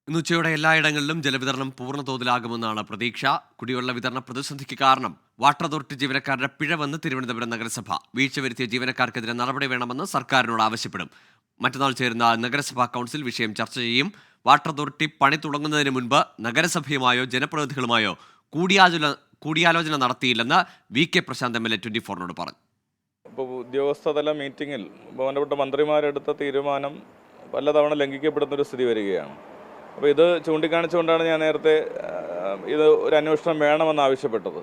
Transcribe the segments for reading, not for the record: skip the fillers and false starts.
ഇന്ന് ഉച്ചയോടെ എല്ലായിടങ്ങളിലും ജലവിതരണം പൂർണ്ണതോതിലാകുമെന്നാണ് പ്രതീക്ഷ. കുടിവെള്ള വിതരണ പ്രതിസന്ധിക്ക് കാരണം വാട്ടർ അതോറിറ്റി ജീവനക്കാരുടെ പിഴവെന്ന് തിരുവനന്തപുരം നഗരസഭ. വീഴ്ച വരുത്തിയ ജീവനക്കാർക്കെതിരെ നടപടി വേണമെന്ന് സർക്കാരിനോട് ആവശ്യപ്പെടും. മറ്റന്നാൾ ചേരുന്ന നഗരസഭാ കൗൺസിൽ വിഷയം ചർച്ച ചെയ്യും. വാട്ടർ അതോറിറ്റി പണി തുടങ്ങുന്നതിന് മുൻപ് നഗരസഭയുമായോ ജനപ്രതിനിധികളുമായോ കൂടിയാലോചന നടത്തിയില്ലെന്ന് വി.കെ. പ്രശാന്ത് എം.എൽ.എ 24 പറഞ്ഞു. ഇപ്പോൾ ഉദ്യോഗസ്ഥതല മീറ്റിങ്ങിൽ ബഹുമാനപ്പെട്ട മന്ത്രിമാരെടുത്ത തീരുമാനം പലതവണ ലംഘിക്കപ്പെടുന്നൊരു സ്ഥിതി വരികയാണ്. അപ്പോൾ ഇത് ചൂണ്ടിക്കാണിച്ചുകൊണ്ടാണ് ഞാൻ നേരത്തെ ഇത് ഒരു അന്വേഷണം വേണമെന്ന് ആവശ്യപ്പെട്ടത്.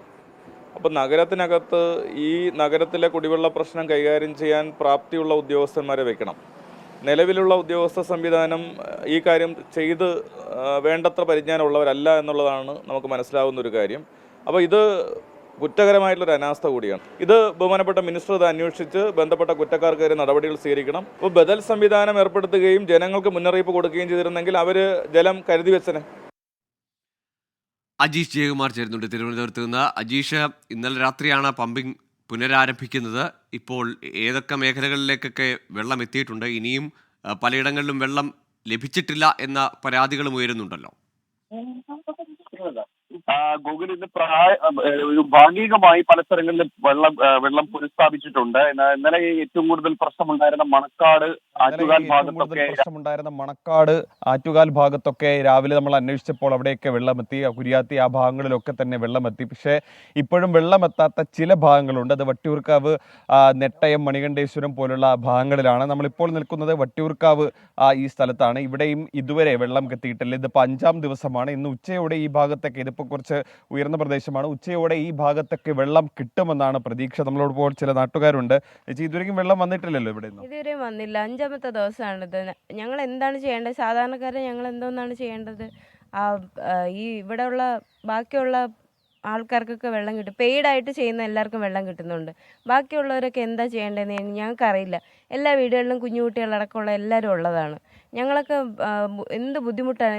അപ്പോൾ നഗരത്തിനകത്ത് ഈ നഗരത്തിലെ കുടിവെള്ള പ്രശ്നം കൈകാര്യം ചെയ്യാൻ പ്രാപ്തിയുള്ള ഉദ്യോഗസ്ഥന്മാരെ വെക്കണം. നിലവിലുള്ള ഉദ്യോഗസ്ഥ സംവിധാനം ഈ കാര്യം ചെയ്ത് വേണ്ടത്ര പരിജ്ഞാനമുള്ളവരല്ല എന്നുള്ളതാണ് നമുക്ക് മനസ്സിലാവുന്ന ഒരു കാര്യം. അപ്പോൾ ഇത് കുറ്റകരമായിട്ടുള്ളൊരു അനാസ്ഥ കൂടിയാണ്. ഇത് ബഹുമാനപ്പെട്ട മിനിസ്റ്റർ ഇത് അന്വേഷിച്ച് ബന്ധപ്പെട്ട കുറ്റക്കാർക്കെതിരെ നടപടികൾ സ്വീകരിക്കണം. ഇപ്പോൾ ബദൽ സംവിധാനം ഏർപ്പെടുത്തുകയും ജനങ്ങൾക്ക് മുന്നറിയിപ്പ് കൊടുക്കുകയും ചെയ്തിരുന്നെങ്കിൽ അവർ ജലം കരുതി വെച്ചനെ. അജീഷ് ജയകുമാർ ചേരുന്നുണ്ട് തിരുവനന്തപുരത്ത് നിന്ന്. അജീഷ്, ഇന്നലെ രാത്രിയാണ് പമ്പിംഗ് പുനരാരംഭിക്കുന്നത്. ഇപ്പോൾ ഏതൊക്കെ മേഖലകളിലേക്കൊക്കെ വെള്ളം എത്തിയിട്ടുണ്ട്? ഇനിയും പലയിടങ്ങളിലും വെള്ളം ലഭിച്ചിട്ടില്ല എന്ന പരാതികളും ഉയരുന്നുണ്ടല്ലോ. ഗൂഗിൾ ഇന്ന് ഒരു ഭാഗികമായി പല സ്ഥലങ്ങളിലും വെള്ളം പുനഃസ്ഥാപിച്ചിട്ടുണ്ട്. ഇന്നലെ ഏറ്റവും കൂടുതൽ പ്രശ്നമുണ്ടായിരുന്ന മണക്കാട് ആറ്റുകാൽ ഭാഗത്തൊക്കെ രാവിലെ നമ്മൾ അന്വേഷിച്ചപ്പോൾ അവിടെയൊക്കെ വെള്ളമെത്തി. കുര്യാത്തി ആ ഭാഗങ്ങളിലൊക്കെ തന്നെ വെള്ളമെത്തി. പക്ഷേ ഇപ്പോഴും വെള്ളമെത്താത്ത ചില ഭാഗങ്ങളുണ്ട്. അത് വട്ടിയൂർക്കാവ്, നെട്ടയം, മണികണ്ഠേശ്വരം പോലുള്ള ഭാഗങ്ങളിലാണ്. നമ്മളിപ്പോൾ നിൽക്കുന്നത് വട്ടിയൂർക്കാവ് ഈ സ്ഥലത്താണ്. ഇവിടെയും ഇതുവരെ വെള്ളം എത്തിയിട്ടില്ല. ഇതിപ്പോൾ 5ാം ദിവസമാണ്. ഇന്ന് ഉച്ചയോടെ ഈ ഭാഗത്തൊക്കെ, ഇതിപ്പോൾ കുറച്ച് ഉയർന്ന പ്രദേശമാണ്, ഉച്ചയോടെ ഈ ഭാഗത്തൊക്കെ വെള്ളം കിട്ടുമെന്നാണ് പ്രതീക്ഷ. നമ്മളോടൊപ്പം ചില നാട്ടുകാരുണ്ട്. ഇതുവരെയും വെള്ളം വന്നിട്ടില്ലല്ലോ ഇവിടെ? ഇതുവരെയും വന്നില്ല. 5ാമത്തെ ദിവസമാണിത്. ഞങ്ങൾ എന്താണ് ചെയ്യേണ്ടത്? സാധാരണക്കാരെ ഞങ്ങൾ എന്തോന്നാണ് ചെയ്യേണ്ടത്? ഈ ഇവിടെയുള്ള ബാക്കിയുള്ള ആൾക്കാർക്കൊക്കെ വെള്ളം കിട്ടും. പെയ്ഡായിട്ട് ചെയ്യുന്ന എല്ലാവർക്കും വെള്ളം കിട്ടുന്നുണ്ട്. ബാക്കിയുള്ളവരൊക്കെ എന്താ ചെയ്യേണ്ടതെന്ന് ഞങ്ങൾക്കറിയില്ല. എല്ലാ വീടുകളിലും കുഞ്ഞുകുട്ടികളടക്കമുള്ള എല്ലാവരും ഉള്ളതാണ്. ഞങ്ങളൊക്കെ എന്ത് ബുദ്ധിമുട്ടാണ്.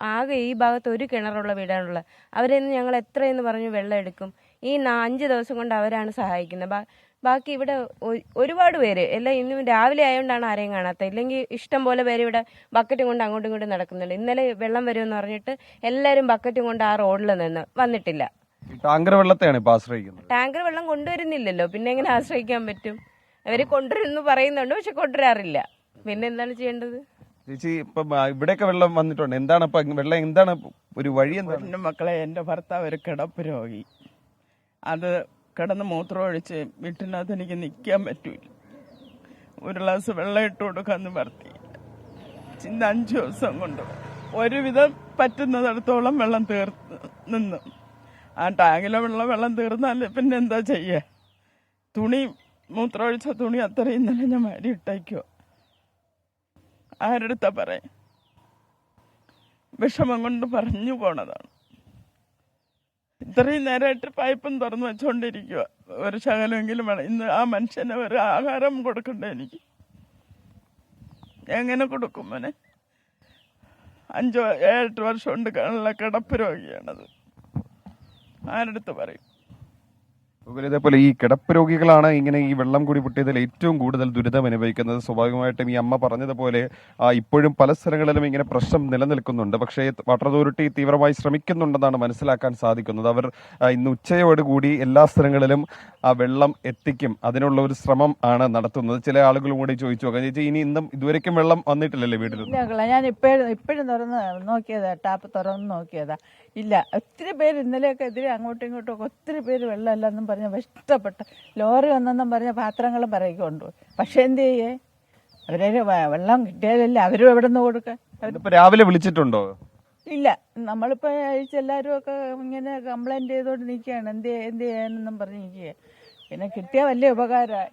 ആകെ ഈ ഭാഗത്ത് ഒരു കിണറുള്ള വീടാണുള്ളത്. അവരെന്ന് ഞങ്ങൾ എത്രയെന്ന് പറഞ്ഞു വെള്ളം എടുക്കും? ഈ 5 ദിവസം കൊണ്ട് അവരാണ് സഹായിക്കുന്നത്. ബാക്കി ഇവിടെ ഒരുപാട് പേര് എല്ലാം ഇന്നും രാവിലെ ആയതുകൊണ്ടാണ് ആരെയും കാണാത്തത്. ഇല്ലെങ്കിൽ ഇഷ്ടം പോലെ പേര് ഇവിടെ ബക്കറ്റും കൊണ്ട് അങ്ങോട്ടും ഇങ്ങോട്ടും നടക്കുന്നുണ്ട്. ഇന്നലെ വെള്ളം വരുമെന്ന് പറഞ്ഞിട്ട് എല്ലാവരും ബക്കറ്റും കൊണ്ട് ആ റോഡിൽ നിന്ന് വന്നിട്ടില്ല. ടാങ്കർ വെള്ളത്തെയാണ് ഇപ്പോൾ ആശ്രയിക്കുന്നത്. ടാങ്കർ വെള്ളം കൊണ്ടുവരുന്നില്ലല്ലോ, പിന്നെ എങ്ങനെ ആശ്രയിക്കാൻ പറ്റും? അവർ കൊണ്ടുവരുന്നു പറയുന്നുണ്ട്, പക്ഷെ കൊണ്ടുവരാറില്ല. പിന്നെ എന്താണ് ചെയ്യേണ്ടത്? ചേച്ചി, ഇപ്പം ഇവിടെയൊക്കെ വെള്ളം വന്നിട്ടുണ്ട്. എന്താണ് ഇപ്പം വെള്ളം, എന്താണ് ഒരു വഴി? എൻ്റെ മക്കളെ, എൻ്റെ ഭർത്താവ് ഒരു കിടപ്പ് രോഗി. അത് കിടന്ന് മൂത്രമൊഴിച്ച് വീട്ടിനകത്ത് എനിക്ക് നിൽക്കാൻ പറ്റൂല. ഒരു ഗ്ലാസ് വെള്ളം ഇട്ട് കൊടുക്കാമെന്ന് പറത്തി. ഇന്ന് 5 ദിവസം കൊണ്ട് ഒരുവിധം പറ്റുന്നിടത്തോളം വെള്ളം നിന്നു. ആ ടാങ്കിലെ വെള്ളം തീർന്നാൽ പിന്നെ എന്താ ചെയ്യുക? തുണി, മൂത്രമൊഴിച്ച തുണി അത്രയും ഇന്നലെ ഞാൻ മാരി ഇട്ടേക്കോ. ആരെടുത്താ പറയാ? വിഷമം കൊണ്ട് പറഞ്ഞു പോണതാണ്. ഇത്രയും നേരമായിട്ട് പൈപ്പും തുറന്നു വെച്ചോണ്ടിരിക്കുക. ഒരു ശകലമെങ്കിലും വേണം. ഇന്ന് ആ മനുഷ്യന് ഒരു ആഹാരം കൊടുക്കണ്ടേ എനിക്ക്? എങ്ങനെ കൊടുക്കും? മോനെ 5-8 വർഷം കൊണ്ട് ഉള്ള കിടപ്പ് രോഗിയാണത്. ആരെടുത്ത് പറയും? ഇതേപോലെ ഈ കിടപ്പ് രോഗികളാണ് ഇങ്ങനെ ഈ വെള്ളം കൂടി പൊട്ടിയതിൽ ഏറ്റവും കൂടുതൽ ദുരിതം അനുഭവിക്കുന്നത്. സ്വാഭാവികമായിട്ടും ഈ അമ്മ പറഞ്ഞതുപോലെ ഇപ്പോഴും പല സ്ഥലങ്ങളിലും ഇങ്ങനെ പ്രശ്നം നിലനിൽക്കുന്നുണ്ട്. പക്ഷേ വാട്ടർ അതോറിറ്റി തീവ്രമായി ശ്രമിക്കുന്നുണ്ടെന്നാണ് മനസ്സിലാക്കാൻ സാധിക്കുന്നത്. അവർ ഇന്ന് ഉച്ചയോടുകൂടി എല്ലാ സ്ഥലങ്ങളിലും വെള്ളം എത്തിക്കും, അതിനുള്ള ഒരു ശ്രമം ആണ് നടത്തുന്നത്. ചില ആളുകളും കൂടി ചോദിച്ചു നോക്കാം. ചേച്ചി, ഇന്നും ഇതുവരെയ്ക്കും വെള്ളം വന്നിട്ടില്ലല്ലേ വീട്ടിൽ? ഞാൻ ഇപ്പോഴും തുറന്ന് നോക്കിയതാ, ടാപ്പ് തുറന്ന് നോക്കിയതാ. ഇല്ല, ഒത്തിരി പേര് ഇന്നലെയൊക്കെ എതിരെ അങ്ങോട്ടും ഇങ്ങോട്ടും ഒക്കെ ഒത്തിരി പേര് വെള്ളമില്ലെന്നും പറഞ്ഞ ഇഷ്ടപ്പെട്ട ലോറി വന്നെന്നും പറഞ്ഞ പാത്രങ്ങളും പറയൊക്കെ കൊണ്ടുപോയി. പക്ഷെ എന്ത് ചെയ്യേ? അവരെ വെള്ളം കിട്ടിയാലല്ലേ അവരും എവിടെ നിന്ന് കൊടുക്കാൻ? രാവിലെ വിളിച്ചിട്ടുണ്ടോ? ഇല്ല, നമ്മളിപ്പോ എല്ലാവരും ഒക്കെ ഇങ്ങനെ കംപ്ലൈന്റ് ചെയ്തോണ്ട് നിൽക്കുകയാണ്. എന്ത് ചെയ്യാനെന്നും പറഞ്ഞ് നിൽക്കുക. പിന്നെ കിട്ടിയ വലിയ ഉപകാരമായി.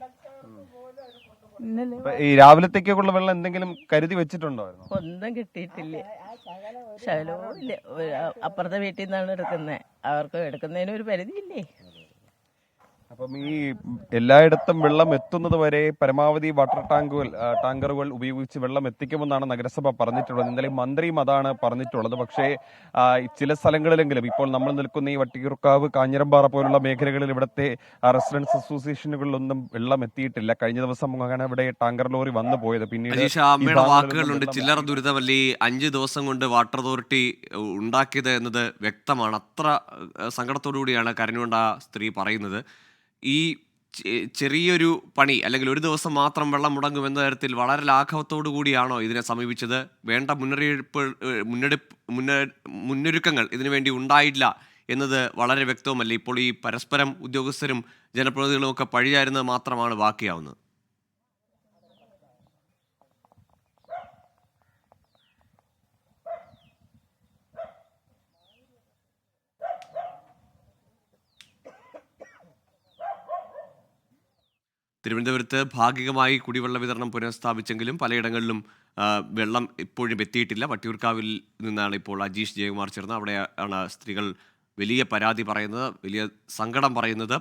ഈ രാവിലത്തേക്കുള്ള വെള്ളം എന്തെങ്കിലും കരുതി വെച്ചിട്ടുണ്ടോ? ഒന്നും കിട്ടിയിട്ടില്ല. ശകലവും ഇല്ല. അപ്പുറത്തെ വീട്ടിൽ നിന്നാണ് എടുക്കുന്നത്. അവർക്ക് എടുക്കുന്നതിന് ഒരു പരിധിയില്ലേ? അപ്പം ഈ എല്ലായിടത്തും വെള്ളം എത്തുന്നത് വരെ പരമാവധി വാട്ടർ ടാങ്കറുകൾ ഉപയോഗിച്ച് വെള്ളം എത്തിക്കുമെന്നാണ് നഗരസഭ പറഞ്ഞിട്ടുള്ളത്. ഇന്നലെ മന്ത്രിയും അതാണ് പറഞ്ഞിട്ടുള്ളത്. പക്ഷേ ചില സ്ഥലങ്ങളിലെങ്കിലും ഇപ്പോൾ നമ്മൾ നിൽക്കുന്ന ഈ വട്ടിയൂർക്കാവ്, കാഞ്ഞിരമ്പാറ പോലുള്ള മേഖലകളിൽ ഇവിടുത്തെ റെസിഡൻസ് അസോസിയേഷനുകളിലൊന്നും വെള്ളം എത്തിയിട്ടില്ല. കഴിഞ്ഞ ദിവസം അങ്ങനെ ഇവിടെ ടാങ്കർ ലോറി വന്നു പോയത്. പിന്നീട് അജീഷ്, അമ്മയുടെ വാക്കുകളുണ്ട്, ചില്ലറ ദുരിതമല്ലേ 5 ദിവസം കൊണ്ട് വാട്ടർ അതോറിറ്റി ഉണ്ടാക്കിയത് എന്നത് വ്യക്തമാണ്. അത്ര സങ്കടത്തോടു കൂടിയാണ് കരഞ്ഞുകൊണ്ട് ആ സ്ത്രീ പറയുന്നത്. ഈ ചെറിയൊരു പണി അല്ലെങ്കിൽ ഒരു ദിവസം മാത്രം വെള്ളം മുടങ്ങുമെന്ന തരത്തിൽ വളരെ ലാഘവത്തോടു കൂടിയാണോ ഇതിനെ സമീപിച്ചത്? വേണ്ട മുന്നൊരുക്കങ്ങൾ ഇതിനുവേണ്ടി ഉണ്ടായില്ല എന്നത് വളരെ വ്യക്തവുമല്ലേ? ഇപ്പോൾ ഈ പരസ്പരം ഉദ്യോഗസ്ഥരും ജനപ്രതിനിധികളും ഒക്കെ പഴിചാരുന്നത് മാത്രമാണ് ബാക്കിയാവുന്നത്. തിരുവനന്തപുരത്ത് ഭാഗികമായി കുടിവെള്ള വിതരണം പുനഃസ്ഥാപിച്ചെങ്കിലും പലയിടങ്ങളിലും വെള്ളം ഇപ്പോഴും എത്തിയിട്ടില്ല. വട്ടിയൂർക്കാവിൽ നിന്നാണ് ഇപ്പോൾ അജീഷ് ജയകുമാർ ചേർന്നത്. അവിടെയാണ് സ്ത്രീകൾ വലിയ പരാതി പറയുന്നത്, വലിയ സങ്കടം പറയുന്നത്.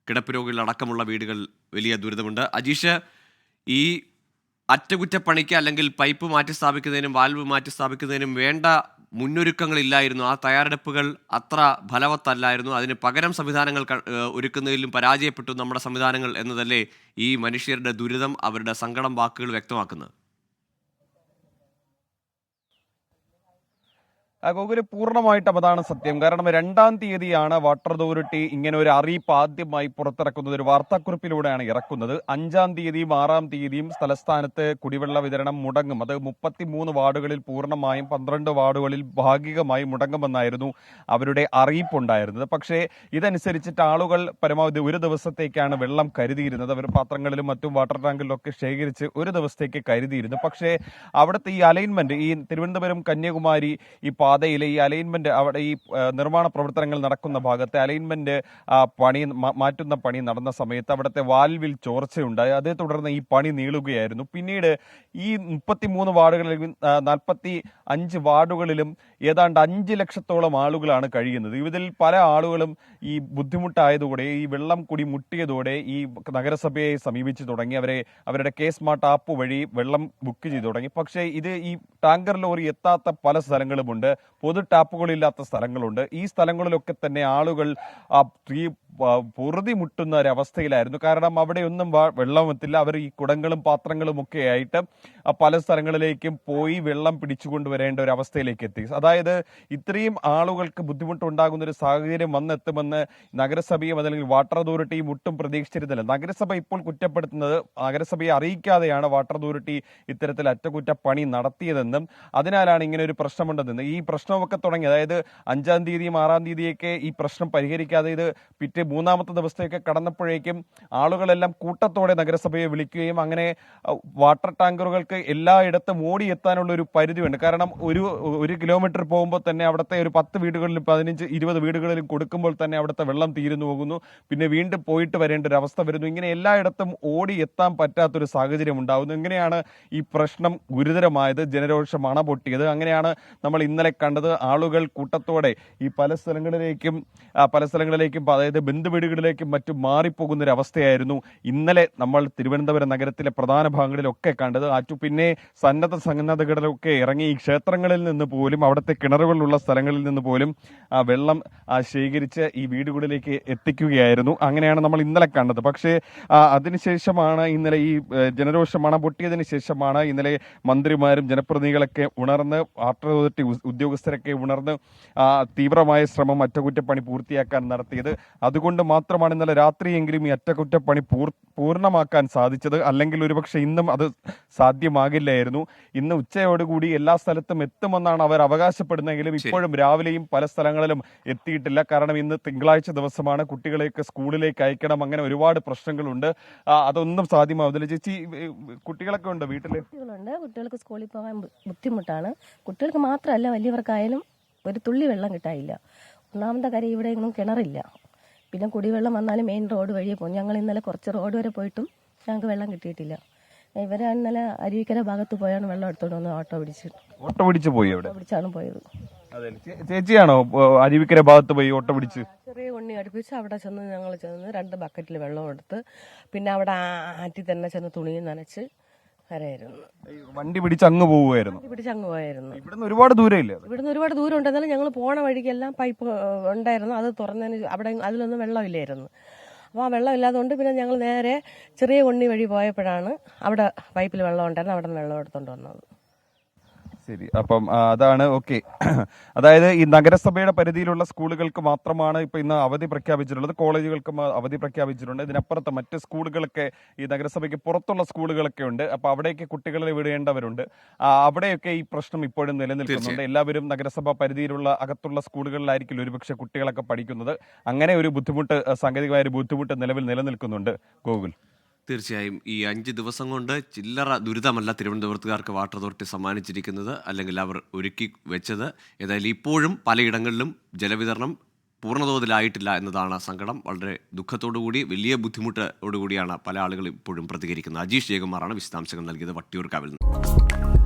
കിടപ്പ് രോഗികളടക്കമുള്ള വീടുകൾ വലിയ ദുരിതമുണ്ട്. അജീഷ്, ഈ അറ്റകുറ്റപ്പണിക്ക് അല്ലെങ്കിൽ പൈപ്പ് മാറ്റി സ്ഥാപിക്കുന്നതിനും വാൽവ് മാറ്റി സ്ഥാപിക്കുന്നതിനും വേണ്ട മുന്നൊരുക്കങ്ങളില്ലായിരുന്നു. ആ തയ്യാറെടുപ്പുകൾ അത്ര ഫലവത്തല്ലായിരുന്നു. അതിന് പകരം സംവിധാനങ്ങൾ ഒരുക്കുന്നതിലും പരാജയപ്പെട്ടു നമ്മുടെ സംവിധാനങ്ങൾ എന്നതല്ലേ ഈ മനുഷ്യരുടെ ദുരിതം, അവരുടെ സങ്കടം വാക്കുകൾ വ്യക്തമാക്കുന്നത്? ഗോകുല്, പൂർണ്ണമായിട്ടും അതാണ് സത്യം. കാരണം 2-ാം തീയതിയാണ് വാട്ടർ അതോറിറ്റി ഇങ്ങനെ ഒരു അറിയിപ്പ് ആദ്യമായി പുറത്തിറക്കുന്നത്. ഒരു വാർത്താക്കുറിപ്പിലൂടെയാണ് ഇറക്കുന്നത്. 5-ാം തീയതിയും 6-ാം തീയതിയും തലസ്ഥാനത്ത് കുടിവെള്ള വിതരണം മുടങ്ങും. അത് 33 വാർഡുകളിൽ പൂർണ്ണമായും 12 വാർഡുകളിൽ ഭാഗികമായി മുടങ്ങുമെന്നായിരുന്നു അവരുടെ അറിയിപ്പുണ്ടായിരുന്നത്. പക്ഷേ ഇതനുസരിച്ചിട്ട് ആളുകൾ പരമാവധി ഒരു ദിവസത്തേക്കാണ് വെള്ളം കരുതിയിരുന്നത്. അവർ പാത്രങ്ങളിലും മറ്റും വാട്ടർ ടാങ്കിലൊക്കെ ശേഖരിച്ച് ഒരു ദിവസത്തേക്ക് കരുതിയിരുന്നു. പക്ഷേ അവിടുത്തെ ഈ അലൈൻമെന്റ്, ഈ തിരുവനന്തപുരം കന്യാകുമാരി ഈ പാതയിലെ ഈ അലൈൻമെന്റ്, അവിടെ ഈ നിർമ്മാണ പ്രവർത്തനങ്ങൾ നടക്കുന്ന ഭാഗത്തെ അലൈൻമെന്റ് മാറ്റുന്ന പണി നടന്ന സമയത്ത് അവിടുത്തെ വാൽവിൽ ചോർച്ചയുണ്ടായി. അതേ തുടർന്ന് ഈ പണി നീളുകയായിരുന്നു. പിന്നീട് ഈ 33 വാർഡുകളിലും 45 വാർഡുകളിലും ഏതാണ്ട് 5 ലക്ഷത്തോളം ആളുകളാണ് കഴിയുന്നത്. ഇതിൽ പല ആളുകളും ഈ ബുദ്ധിമുട്ടായതോടെ, ഈ വെള്ളം കൂടി മുട്ടിയതോടെ ഈ നഗരസഭയെ സമീപിച്ചു തുടങ്ങി. അവരുടെ കെ സ്മാർട്ട് ആപ്പ് വഴി വെള്ളം ബുക്ക് ചെയ്തു തുടങ്ങി. പക്ഷേ ഇത് ഈ ടാങ്കർ ലോറി എത്താത്ത പല സ്ഥലങ്ങളുമുണ്ട്, പൊതു ടാപ്പുകളില്ലാത്ത സ്ഥലങ്ങളുണ്ട്. ഈ സ്ഥലങ്ങളിലൊക്കെ തന്നെ ആളുകൾ പൊറുതി മുട്ടുന്ന ഒരവസ്ഥയിലായിരുന്നു. കാരണം അവിടെയൊന്നും വെള്ളം എത്തില്ല. അവർ ഈ കുടങ്ങളും പാത്രങ്ങളും ഒക്കെ ആയിട്ട് പല സ്ഥലങ്ങളിലേക്കും പോയി വെള്ളം പിടിച്ചുകൊണ്ടുവരേണ്ട ഒരു അവസ്ഥയിലേക്ക് എത്തി. അതായത് ഇത്രയും ആളുകൾക്ക് ബുദ്ധിമുട്ടുണ്ടാകുന്ന ഒരു സാഹചര്യം വന്നെത്തുമെന്ന് നഗരസഭയും അല്ലെങ്കിൽ വാട്ടർ അതോറിറ്റിയും ഒട്ടും പ്രതീക്ഷിച്ചിരുന്നില്ല. നഗരസഭ ഇപ്പോൾ കുറ്റപ്പെടുത്തുന്നത് നഗരസഭയെ അറിയിക്കാതെയാണ് വാട്ടർ അതോറിറ്റി ഇത്തരത്തിൽ അറ്റകുറ്റപ്പണി നടത്തിയതെന്നും അതിനാലാണ് ഇങ്ങനെ ഒരു പ്രശ്നമുണ്ടെന്നും ഈ പ്രശ്നമൊക്കെ തുടങ്ങി. അതായത് 5-ാം തീയതിയും 6-ാം തീയതിയൊക്കെ ഈ പ്രശ്നം പരിഹരിക്കാതെ ഇത് പിറ്റേ 3-ാമത്തെ ദിവസത്തേക്ക് കടന്നപ്പോഴേക്കും ആളുകളെല്ലാം കൂട്ടത്തോടെ നഗരസഭയെ വിളിക്കുകയും അങ്ങനെ വാട്ടർ ടാങ്കറുകൾക്ക് എല്ലായിടത്തും ഓടിയെത്താനുള്ള ഒരു പരിധിയുണ്ട്. കാരണം ഒരു കിലോമീറ്റർ പോകുമ്പോൾ തന്നെ അവിടുത്തെ ഒരു 10 വീടുകളിലും 15-20 വീടുകളിലും കൊടുക്കുമ്പോൾ തന്നെ അവിടുത്തെ വെള്ളം തീരുന്നു പോകുന്നു. പിന്നെ വീണ്ടും പോയിട്ട് വരേണ്ട ഒരു അവസ്ഥ വരുന്നു. ഇങ്ങനെ എല്ലായിടത്തും ഓടി എത്താൻ പറ്റാത്തൊരു സാഹചര്യം ഉണ്ടാകുന്നു. ഇങ്ങനെയാണ് ഈ പ്രശ്നം ഗുരുതരമായത്, ജനരോഷം അണപൊട്ടിയത്. അങ്ങനെയാണ് നമ്മൾ ഇന്നലെ കണ്ടത്. ആളുകൾ കൂട്ടത്തോടെ ഈ പല സ്ഥലങ്ങളിലേക്കും അതായത് ബന്ധുവീടുകളിലേക്കും മറ്റും മാറിപ്പോകുന്ന ഒരു അവസ്ഥയായിരുന്നു ഇന്നലെ നമ്മൾ തിരുവനന്തപുരം നഗരത്തിലെ പ്രധാന ഭാഗങ്ങളിലൊക്കെ കണ്ടത്. പിന്നെ സന്നദ്ധകളിലൊക്കെ ഇറങ്ങി ഈ ക്ഷേത്രങ്ങളിൽ നിന്ന് പോലും, അവിടുത്തെ കിണറുകളിലുള്ള സ്ഥലങ്ങളിൽ നിന്ന് പോലും വെള്ളം ശേഖരിച്ച് ഈ വീടുകളിലേക്ക് എത്തിക്കുകയായിരുന്നു. അങ്ങനെയാണ് നമ്മൾ ഇന്നലെ കണ്ടത്. പക്ഷേ അതിനുശേഷമാണ് ഇന്നലെ ഈ ജനരോഷം പൊട്ടിയതിനു ശേഷമാണ് ഇന്നലെ മന്ത്രിമാരും ജനപ്രതിനിധികളൊക്കെ ഉണർന്ന്, വാട്ടർ അതോറിറ്റി ഉദ്യോഗസ്ഥരൊക്കെ ഉണർന്ന് തീവ്രമായ ശ്രമം അറ്റകുറ്റപ്പണി പൂർത്തിയാക്കാൻ നടത്തിയത്. അതുകൊണ്ട് മാത്രമാണ് ഇന്നലെ രാത്രിയെങ്കിലും ഈ അറ്റകുറ്റപ്പണി പൂർണ്ണമാക്കാൻ സാധിച്ചത്. അല്ലെങ്കിൽ ഒരുപക്ഷെ ഇന്നും അത് സാധ്യമാകില്ലായിരുന്നു. ഇന്ന് ഉച്ചയോടുകൂടി എല്ലാ സ്ഥലത്തും എത്തുമെന്നാണ് അവർ അവകാശപ്പെടുന്നതെങ്കിലും ഇപ്പോഴും രാവിലെയും പല സ്ഥലങ്ങളിലും എത്തിയിട്ടില്ല. കാരണം ഇന്ന് തിങ്കളാഴ്ച ദിവസമാണ്, കുട്ടികളെയൊക്കെ സ്കൂളിലേക്ക് അയക്കണം, അങ്ങനെ ഒരുപാട് പ്രശ്നങ്ങളുണ്ട്. അതൊന്നും സാധ്യമാവുന്നില്ല. ചേച്ചി, കുട്ടികളൊക്കെ ഉണ്ട് വീട്ടില്? കുട്ടികൾക്ക് സ്കൂളിൽ പോകാൻ ബുദ്ധിമുട്ടാണ്. കുട്ടികൾക്ക് മാത്രമല്ല, വലിയവർക്കായാലും ഒരു തുള്ളി വെള്ളം കിട്ടാനില്ല. ഒന്നാമത്തെ കാര്യം ഇവിടെ ഒന്നും കിണറില്ല. പിന്നെ കുടിവെള്ളം വന്നാലും മെയിൻ റോഡ് വഴിയെ പോകും. ഞങ്ങൾ ഇന്നലെ കുറച്ച് റോഡ് വരെ പോയിട്ടും ഞങ്ങൾക്ക് വെള്ളം കിട്ടിയിട്ടില്ല. ഇവരെ ഇന്നലെ അരുവിക്കര ഭാഗത്ത് പോയാണ് വെള്ളം എടുത്തോണ്ട് വന്ന് ഓട്ടോ പിടിച്ചാണ് പോയത്. ചേച്ചിയാണോ അരുവിക്കര ഭാഗത്ത് പോയി ഓട്ടോ പിടിച്ച്? ചെറിയ കൊണ്ണി അടുപ്പിച്ച് അവിടെ ചെന്ന് ഞങ്ങൾ ചെന്ന് 2 ബക്കറ്റിൽ വെള്ളം എടുത്ത് പിന്നെ അവിടെ ആറ്റി തന്നെ ചെന്ന് തുണിയും നനച്ച് വരായിരുന്നു. വണ്ടി പിടിച്ച് അങ്ങ് പോവുമായിരുന്നു. പിടിച്ച് അങ്ങ് പോയായിരുന്നു. ഇവിടുന്ന് ഒരുപാട് ദൂരമില്ല. ഇവിടുന്ന് ഒരുപാട് ദൂരം ഉണ്ടെന്നാലും ഞങ്ങൾ പോണ വഴിക്കെല്ലാം പൈപ്പ് ഉണ്ടായിരുന്നു. അത് തുറന്നതിന് അവിടെ അതിലൊന്നും വെള്ളമില്ലായിരുന്നു. അപ്പോൾ ആ വെള്ളം ഇല്ലാത്തതുകൊണ്ട് പിന്നെ ഞങ്ങൾ നേരെ ചെറിയ കൊണ്ണി വഴി പോയപ്പോഴാണ് അവിടെ പൈപ്പിൽ വെള്ളം ഉണ്ടായിരുന്നു. അവിടെ നിന്ന് വെള്ളം എടുത്തുകൊണ്ട് വന്നത്. ശരി, അപ്പം അതാണ് ഓക്കെ. അതായത് ഈ നഗരസഭയുടെ പരിധിയിലുള്ള സ്കൂളുകൾക്ക് മാത്രമാണ് ഇപ്പൊ ഇന്ന് അവധി പ്രഖ്യാപിച്ചിട്ടുള്ളത്. കോളേജുകൾക്കും അവധി പ്രഖ്യാപിച്ചിട്ടുണ്ട്. ഇതിനപ്പുറത്ത് മറ്റ് സ്കൂളുകളൊക്കെ ഈ നഗരസഭയ്ക്ക് പുറത്തുള്ള സ്കൂളുകളൊക്കെ ഉണ്ട്. അപ്പൊ അവിടേക്ക് കുട്ടികളെ വിടേണ്ടവരുണ്ട്. അവിടെയൊക്കെ ഈ പ്രശ്നം ഇപ്പോഴും നിലനിൽക്കുന്നുണ്ട്. എല്ലാവരും നഗരസഭ പരിധിയിലുള്ള അകത്തുള്ള സ്കൂളുകളിലായിരിക്കും ഒരുപക്ഷെ കുട്ടികളൊക്കെ പഠിക്കുന്നത്. അങ്ങനെ ഒരു ബുദ്ധിമുട്ട്, സാങ്കേതികമായ ഒരു ബുദ്ധിമുട്ട് നിലവിൽ നിലനിൽക്കുന്നുണ്ട്. ഗോകുൽ, തീർച്ചയായും ഈ 5 ദിവസം കൊണ്ട് ചില്ലറ ദുരിതമല്ല തിരുവനന്തപുരത്തുകാർക്ക് വാട്ടർ അതോറിറ്റി സമ്മാനിച്ചിരിക്കുന്നത്, അല്ലെങ്കിൽ അവർ ഒരുക്കി വെച്ചത്. ഏതായാലും ഇപ്പോഴും പലയിടങ്ങളിലും ജലവിതരണം പൂർണ്ണതോതിലായിട്ടില്ല എന്നതാണ് സങ്കടം. വളരെ ദുഃഖത്തോടുകൂടി, വലിയ ബുദ്ധിമുട്ടോടുകൂടിയാണ് പല ആളുകളും ഇപ്പോഴും പ്രതികരിക്കുന്നത്. അജീഷ് ജയകുമാറാണ് വിശദാംശങ്ങൾ നൽകിയത് വട്ടിയൂർക്കാവിൽ നിന്ന്.